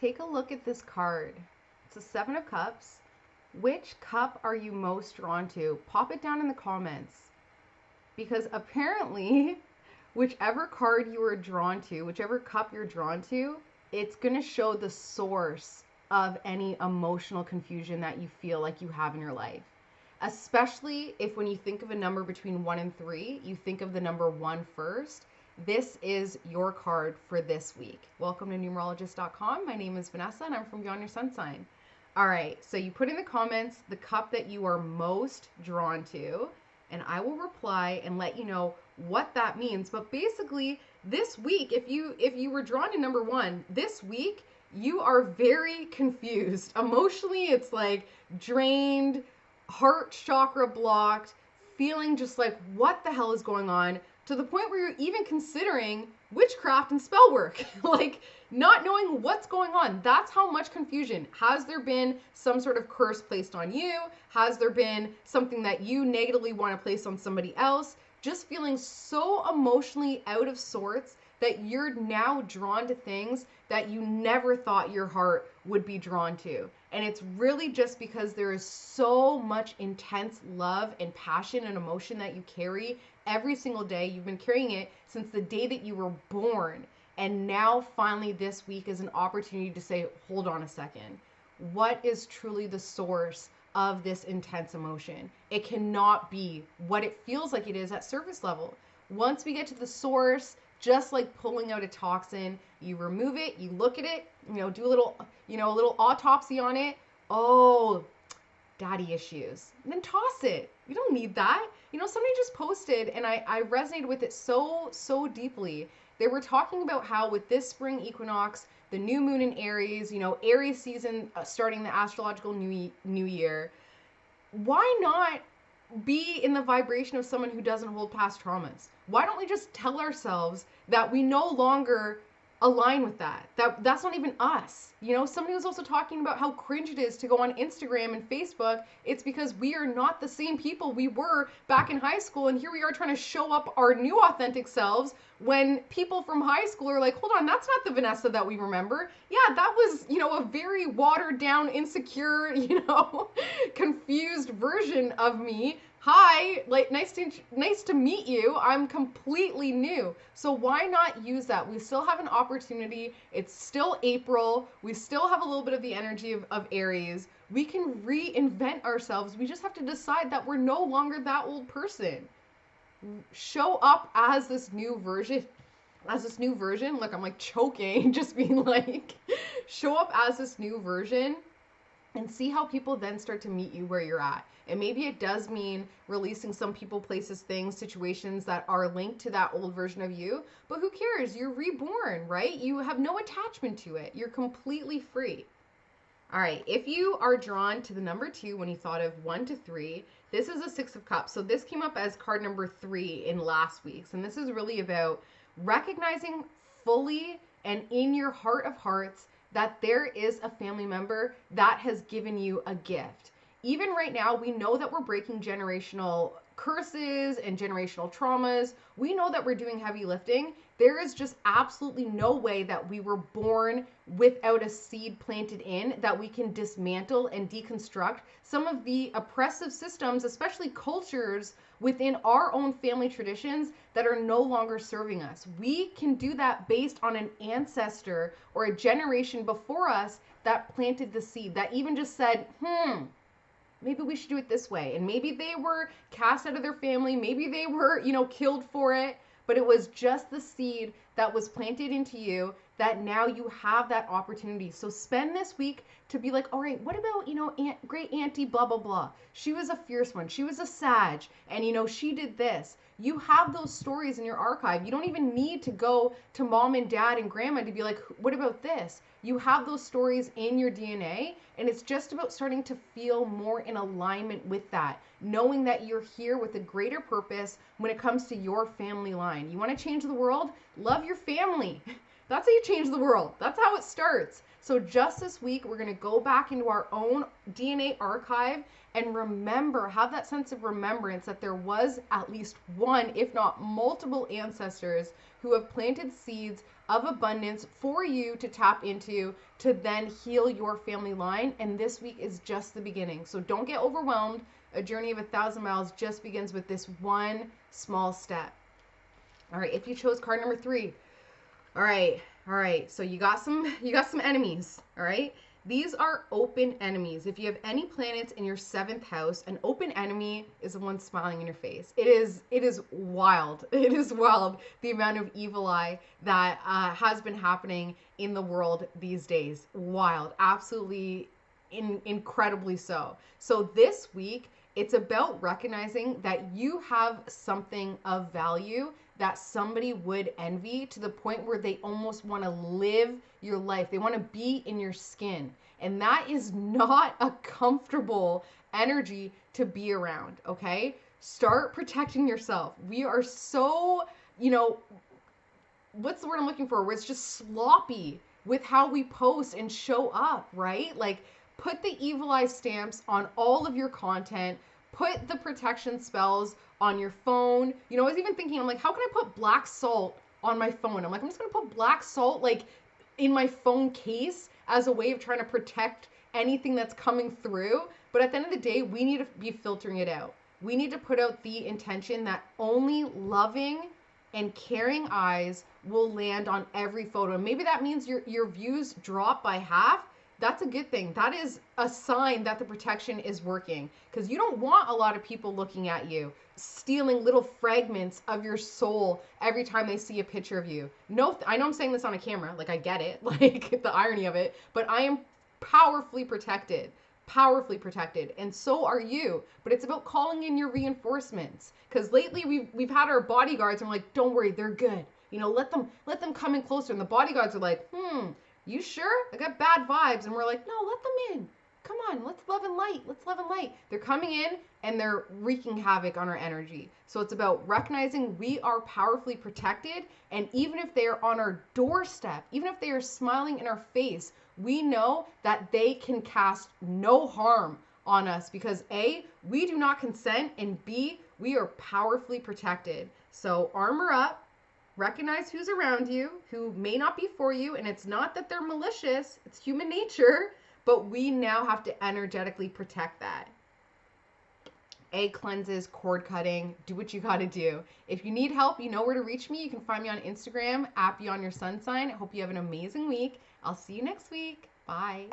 take a look at this card. It's a Seven of Cups. Which cup are you most drawn to? Pop it down in the comments. Because apparently, whichever card you are drawn to, whichever cup you're drawn to, it's going to show the source of any emotional confusion that you feel like you have in your life. Especially if when you think of a number between 1 and 3, you think of the number 1 first. This is your card for this week. Welcome to numerologist.com. My name is Vannessa and I'm from Beyond Your Sun Sign. All right, so you put in the comments the cup that you are most drawn to, and I will reply and let you know what that means. But basically, this week, if you were drawn to number 1, this week you are very confused. Emotionally, it's like drained, heart chakra blocked, feeling just like what the hell is going on, to the point where you're even considering witchcraft and spell work, like not knowing what's going on. That's how much confusion. Has there been some sort of curse placed on you? Has there been something that you negatively want to place on somebody else? Just feeling so emotionally out of sorts that you're now drawn to things that you never thought your heart would be drawn to. And it's really just because there is so much intense love and passion and emotion that you carry every single day. You've been carrying it since the day that you were born. And now finally this week is an opportunity to say, hold on a second. What is truly the source of this intense emotion? It cannot be what it feels like it is at surface level. Once we get to the source, just like pulling out a toxin, you remove it, you look at it, do a little autopsy on it. Oh, daddy issues. And then toss it. You don't need that. Somebody just posted, and I resonated with it so deeply. They were talking about how with this spring equinox, the new moon in Aries, Aries season starting the astrological new year, why not be in the vibration of someone who doesn't hold past traumas? Why don't we just tell ourselves that we no longer align with that's not even us? Somebody was also talking about how cringe it is to go on Instagram and Facebook. It's because we are not the same people we were back in high school, and here we are trying to show up our new authentic selves when people from high school are like, hold on, that's not the Vannessa that we remember. Yeah, that was, a very watered down, insecure, confused version of me. Hi, like nice to meet you. I'm completely new. So why not use that? We still have an opportunity. It's still April. We still have a little bit of the energy of Aries. We can reinvent ourselves. We just have to decide that we're no longer that old person. Show up as this new version. Look, I'm like choking, just being like, show up as this new version and see how people then start to meet you where you're at. And maybe it does mean releasing some people, places, things, situations that are linked to that old version of you. But who cares? You're reborn, right? You have no attachment to it. You're completely free. All right. If you are drawn to the number 2 when you thought of 1 to 3, this is a 6 of Cups. So this came up as card number 3 in last week's. And this is really about recognizing fully and in your heart of hearts that there is a family member that has given you a gift. Even right now, we know that we're breaking generational curses and generational traumas. We know that we're doing heavy lifting. There is just absolutely no way that we were born without a seed planted in that we can dismantle and deconstruct some of the oppressive systems, especially cultures within our own family traditions that are no longer serving us. We can do that based on an ancestor or a generation before us that planted the seed, that even just said, maybe we should do it this way. And maybe they were cast out of their family. Maybe they were, killed for it. But it was just the seed that was planted into you that now you have that opportunity. So spend this week to be like, all right, what about, great auntie blah, blah, blah. She was a fierce one. She was a Sag. And, she did this. You have those stories in your archive. You don't even need to go to mom and dad and grandma to be like, what about this? You have those stories in your DNA, and it's just about starting to feel more in alignment with that, knowing that you're here with a greater purpose when it comes to your family line. You want to change the world? Love your family. That's how you change the world. That's how it starts. So just this week, we're going to go back into our own DNA archive and remember, have that sense of remembrance that there was at least one, if not multiple ancestors who have planted seeds of abundance for you to tap into to then heal your family line. And this week is just the beginning. So don't get overwhelmed. A journey of 1,000 miles just begins with this one small step. All right, if you chose card number 3. All right. So you got some enemies, all right? These are open enemies. If you have any planets in your 7th house, an open enemy is the one smiling in your face. It is wild. It is wild, the amount of evil eye that has been happening in the world these days. Wild. Absolutely incredibly so. So this week, it's about recognizing that you have something of value that somebody would envy to the point where they almost want to live your life. They want to be in your skin. And that is not a comfortable energy to be around, okay? Start protecting yourself. We are so, what's the word I'm looking for? Where it's just sloppy with how we post and show up, right? Like, put the evil eye stamps on all of your content. Put the protection spells on your phone. I was even thinking, I'm like, how can I put black salt on my phone? I'm like, I'm just going to put black salt like in my phone case as a way of trying to protect anything that's coming through. But at the end of the day, we need to be filtering it out. We need to put out the intention that only loving and caring eyes will land on every photo. And maybe that means your views drop by half. That's a good thing. That is a sign that the protection is working, because you don't want a lot of people looking at you, stealing little fragments of your soul every time they see a picture of you. No, I know I'm saying this on a camera, like I get it, like the irony of it, but I am powerfully protected, and so are you. But it's about calling in your reinforcements, because lately we've had our bodyguards and we're like, don't worry, they're good. Let them come in closer, and the bodyguards are like, you sure? I got bad vibes. And we're like, no, let them in. Come on, let's love and light. They're coming in and they're wreaking havoc on our energy. So it's about recognizing we are powerfully protected. And even if they are on our doorstep, even if they are smiling in our face, we know that they can cast no harm on us, because A, we do not consent, and B, we are powerfully protected. So armor up. Recognize who's around you, who may not be for you, and it's not that they're malicious, it's human nature, but we now have to energetically protect that. Egg cleanses, cord cutting, do what you gotta do. If you need help, you know where to reach me. You can find me on Instagram, @BeyondYourSunSign. I hope you have an amazing week. I'll see you next week. Bye.